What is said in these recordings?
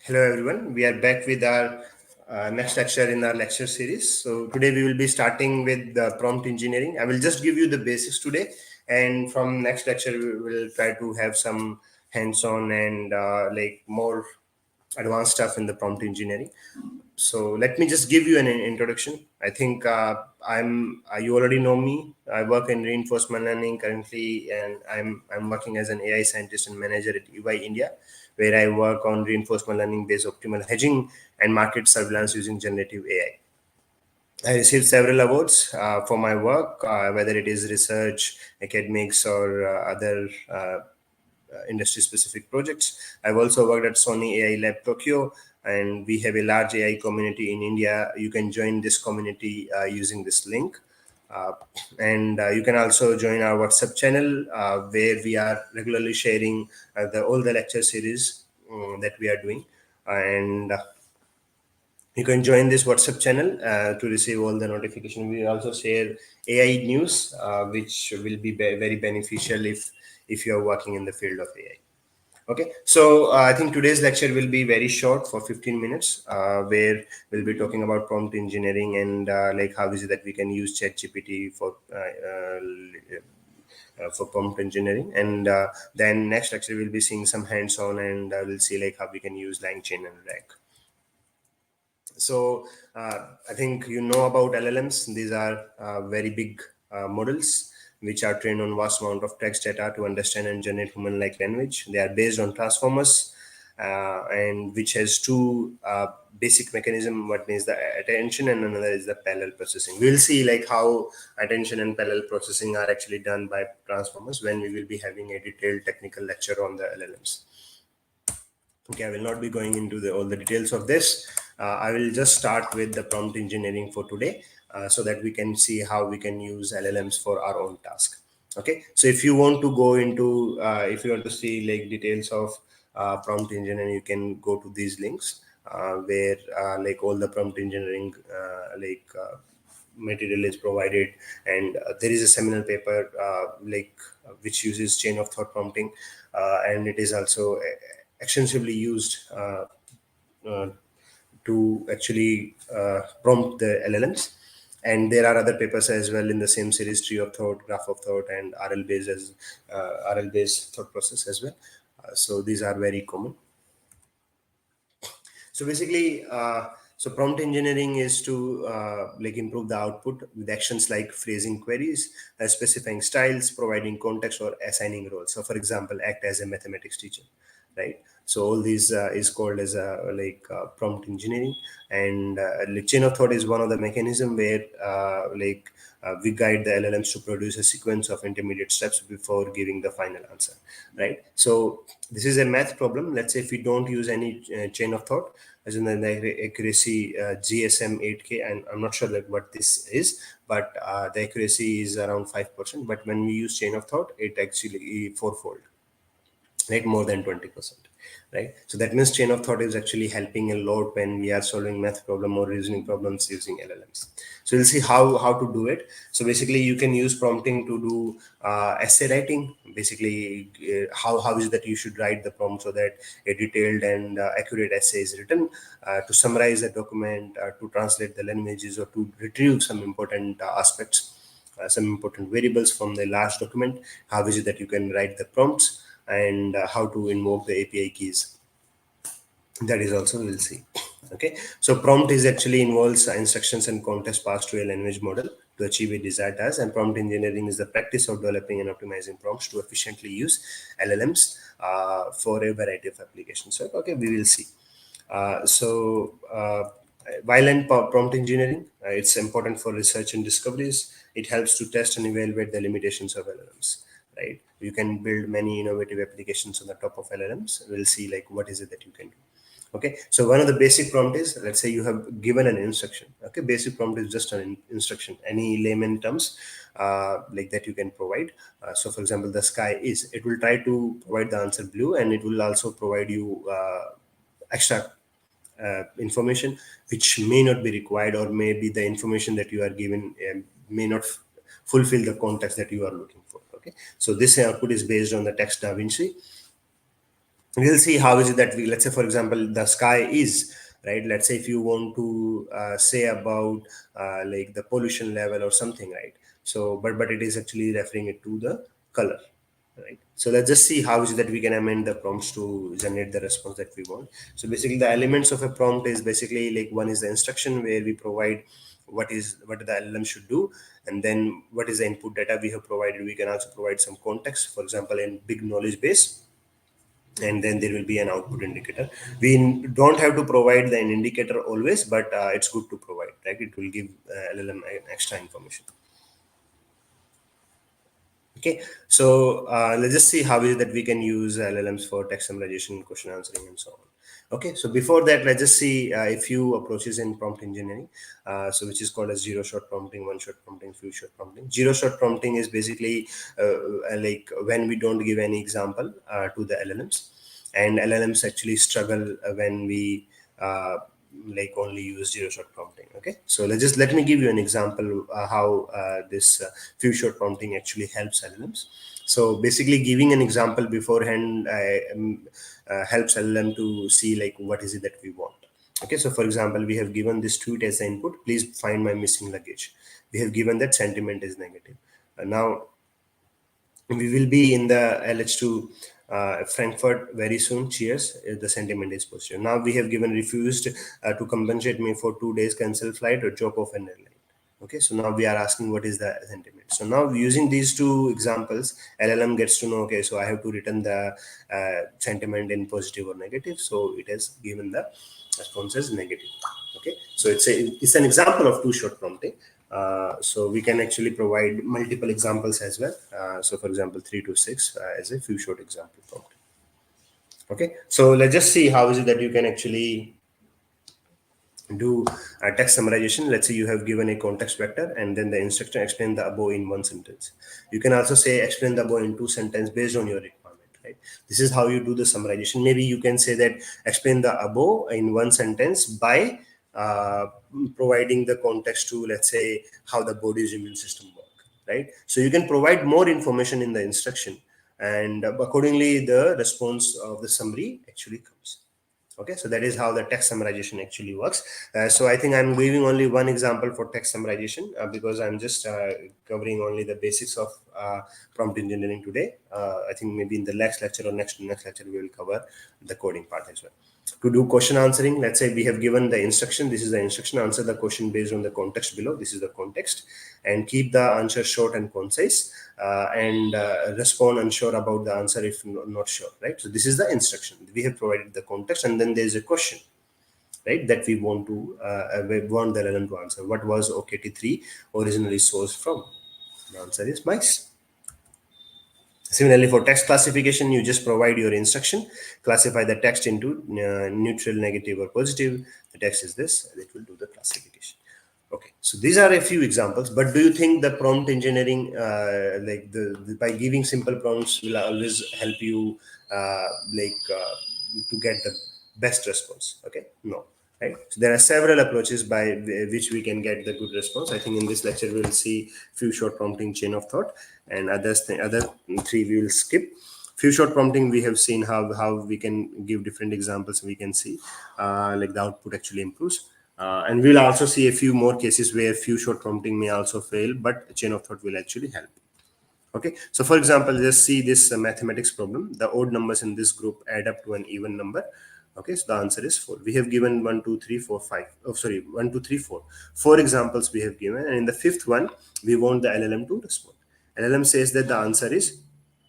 Hello everyone, we are back with our next lecture in our lecture series. So today we will be starting with the prompt engineering. I will just give you the basics today, and from next lecture we will try to have some hands-on and like more advanced stuff in the prompt engineering. So let me just give you an introduction. I think you already know me. I work in reinforcement learning currently, and I'm working as an AI scientist and manager at UI India, where I work on reinforcement learning based optimal hedging and market surveillance using generative AI. I received several awards for my work, whether it is research, academics, or other industry specific projects. I've also worked at Sony AI Lab Tokyo, and we have a large AI community in India. You can join this community using this link. Uh, and you can also join our WhatsApp channel where we are regularly sharing all the lecture series that we are doing. And you can join this WhatsApp channel to receive all the notification. We also share AI news, which will be very beneficial if you are working in the field of AI. Okay, so I think today's lecture will be very short for 15 minutes, where we'll be talking about prompt engineering and like how is it that we can use ChatGPT for prompt engineering, and then next lecture we'll be seeing some hands-on, and we'll see like how we can use LangChain and RAG. So I think you know about LLMs. These are very big models which are trained on vast amount of text data to understand and generate human-like language. They are based on transformers, and which has two basic mechanism. One is the attention and another is the parallel processing. We'll see like how attention and parallel processing are actually done by transformers when we will be having a detailed technical lecture on the LLMs. Okay, I will not be going into all the details of this. I will just start with the prompt engineering for today, so that we can see how we can use LLMs for our own task. Okay, so if you want to go into, if you want to see like details of prompt engineering, you can go to these links where like all the prompt engineering material is provided, and there is a seminal paper which uses chain of thought prompting, and it is also extensively used uh, to actually prompt the LLMs. And there are other papers as well in the same series, tree of thought, graph of thought, and RL based thought process as well. So these are very common. So basically, so prompt engineering is to like improve the output with actions like phrasing queries, specifying styles, providing context, or assigning roles. So, for example, act as a mathematics teacher, right? So all these is called as prompt engineering, and like chain of thought is one of the mechanism where we guide the LLMs to produce a sequence of intermediate steps before giving the final answer, right? So this is a math problem. Let's say if we don't use any chain of thought, as in the accuracy GSM 8K, and I'm not sure like what this is, but the accuracy is around 5%. But when we use chain of thought, it actually fourfold, right? More than 20%, right? So that means chain of thought is actually helping a lot when we are solving math problem or reasoning problems using LLMs. So we'll see how to do it. So basically you can use prompting to do essay writing. Basically how is it that you should write the prompt so that a detailed and accurate essay is written, to summarize a document, to translate the languages, or to retrieve some important aspects, some important variables from the large document. How is it that you can write the prompts, and how to invoke the API keys. That is also we'll see. Okay, so prompt is actually involves instructions and context passed to a language model to achieve a desired task, and prompt engineering is the practice of developing and optimizing prompts to efficiently use LLMs for a variety of applications. So, okay, we will see. While in prompt engineering, it's important for research and discoveries. It helps to test and evaluate the limitations of LLMs, right? You can build many innovative applications on the top of LLMs. We'll see like what is it that you can do. Okay, so one of the basic prompt is, let's say you have given an instruction. Okay, basic prompt is just an instruction, any layman terms like that you can provide. So for example, the sky is, it will try to provide the answer blue, and it will also provide you extra information which may not be required, or maybe the information that you are given may not fulfill the context that you are looking for. Okay, so this output is based on the text Da Vinci, we'll see how is it that we, let's say for example the sky is, right, let's say if you want to say about like the pollution level or something, right, so but it is actually referring it to the color, right? So let's just see how is it that we can amend the prompts to generate the response that we want. So basically the elements of a prompt is basically like one is the instruction where we provide what the LLM should do, and then what is the input data we have provided. We can also provide some context, for example in big knowledge base, and then there will be an output indicator. We don't have to provide an indicator always, but it's good to provide, right? It will give LLM extra information. Okay, so let's just see how is it that we can use LLMs for text summarization, question answering, and so on. Okay, so before that, let's just see a few approaches in prompt engineering, so which is called as zero shot prompting, one shot prompting, few shot prompting. Zero shot prompting is basically like when we don't give any example to the LLMs, and LLMs actually struggle when we like only use zero shot prompting. Okay, so let me give you an example how this few shot prompting actually helps LLMs. So basically giving an example beforehand helps LLM to see like what is it that we want. Okay, so for example we have given this tweet as the input, please find my missing luggage. We have given that sentiment is negative. Now we will be in the LH2 Frankfurt very soon. Cheers. The sentiment is positive. Now we have given refused to compensate me for 2 days cancel flight or drop off an airline. Okay, so now we are asking what is the sentiment. So now using these two examples, LLM gets to know, okay, so I have to return the sentiment in positive or negative. So it has given the response as negative. Okay, so it's an example of two shot prompting. So we can actually provide multiple examples as well. So for example, 3 to 6 as a few short example prompt. Okay, so let's just see how is it that you can actually do a text summarization. Let's say you have given a context vector and then the instruction explain the above in one sentence. You can also say explain the above in two sentences based on your requirement, right? This is how you do the summarization. Maybe you can say that explain the above in one sentence by uh, providing the context to, let's say, how the body's immune system work, right? So you can provide more information in the instruction, and accordingly the response of the summary actually comes. Okay, so that is how the text summarization actually works. So I think I'm giving only one example for text summarization because I'm just covering only the basics of prompt engineering today. I think maybe in the next lecture or next lecture we will cover the coding part as well. To do question answering, let's say we have given the instruction. This is the instruction. Answer the question based on the context below. This is the context, and keep the answer short and concise, and respond unsure about the answer if not sure. Right. So this is the instruction. We have provided the context, and then there is a question, right, that we want the LLM to answer. What was OKT3 originally sourced from? The answer is mice. Similarly, for text classification, you just provide your instruction, classify the text into neutral, negative, or positive. The text is this, it will do the classification. Okay, so these are a few examples, but do you think the prompt engineering, like by giving simple prompts, will always help you to get the best response? Okay, no, right? So there are several approaches by which we can get the good response. I think in this lecture we will see few short prompting, chain of thought, and other three we will skip. Few short prompting, we have seen how we can give different examples. We can see like the output actually improves. And we'll also see a few more cases where few short prompting may also fail, but chain of thought will actually help. Okay, so for example, just see this mathematics problem. The odd numbers in this group add up to an even number. Okay, so the answer is 4. We have given 1, 2, 3, 4, 5. Oh, sorry, 1, 2, 3, 4. 4 examples we have given, and in the fifth one, we want the LLM to respond. LLM says that the answer is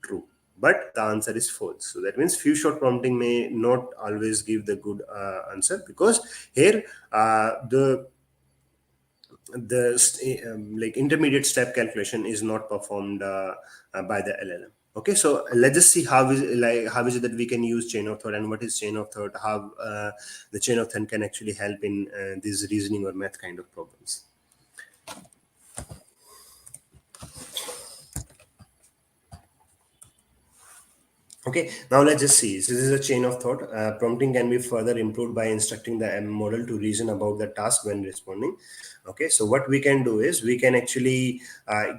true, but the answer is false. So that means few short prompting may not always give the good answer, because here the like intermediate step calculation is not performed by the LLM. Okay, so let's just see how is it that we can use chain of thought, and what is chain of thought, how the chain of thought can actually help in these reasoning or math kind of problems. Okay, now let's just see. So this is a chain of thought. Prompting can be further improved by instructing the M model to reason about the task when responding. Okay, so what we can do is we can actually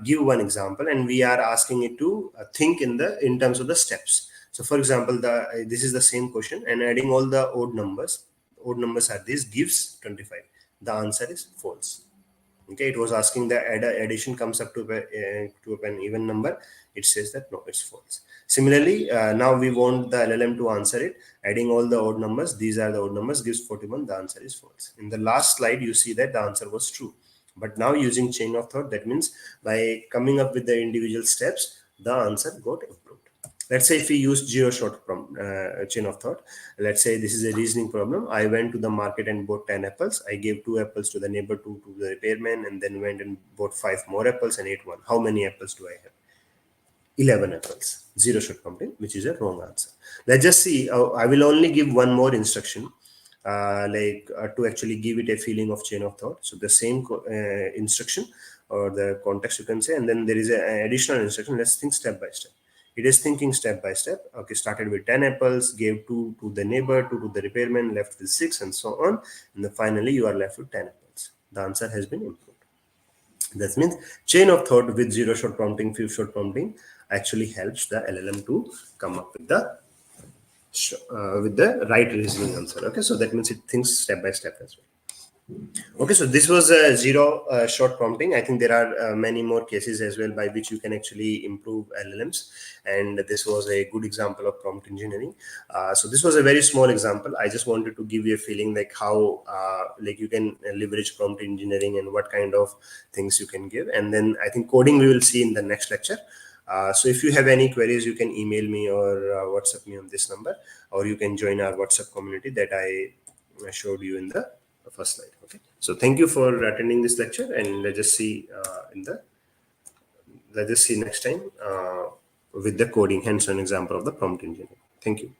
give one example, and we are asking it to think in terms of the steps. So for example, this is the same question, and adding all the odd numbers are these, gives 25. The answer is false. Okay, it was asking the addition comes up to an even number. It says that no, it's false. Similarly, now we want the LLM to answer it. Adding all the odd numbers, these are the odd numbers, gives 41. The answer is false. In the last slide, you see that the answer was true. But now using chain of thought, that means by coming up with the individual steps, the answer got improved. Let's say if we use zero shot chain of thought, let's say this is a reasoning problem. I went to the market and bought 10 apples. I gave 2 apples to the neighbor, 2 to the repairman, and then went and bought 5 more apples and ate 1. How many apples do I have? 11 apples. Zero shot prompting, which is a wrong answer. Let's just see. I will only give one more instruction, to actually give it a feeling of chain of thought. So the same instruction or the context, you can say, and then there is an additional instruction. Let's think step by step. It is thinking step by step. Okay, started with 10 apples, gave 2 to the neighbor, 2 to the repairman, left with 6, and so on. And then finally, you are left with 10 apples. The answer has been improved. That means chain of thought with zero shot prompting, few shot prompting actually helps the LLM to come up with the right reasoning answer. Okay, so that means it thinks step by step as well. Okay, so this was zero shot prompting. I think there are many more cases as well by which you can actually improve LLMs, and this was a good example of prompt engineering. So this was a very small example. I just wanted to give you a feeling like how like you can leverage prompt engineering and what kind of things you can give. And then I think coding we will see in the next lecture. So if you have any queries, you can email me or WhatsApp me on this number, or you can join our WhatsApp community that I showed you in the first slide. Okay, so thank you for attending this lecture, and let's just see next time with the coding hands-on example of the prompt engineering. Thank you.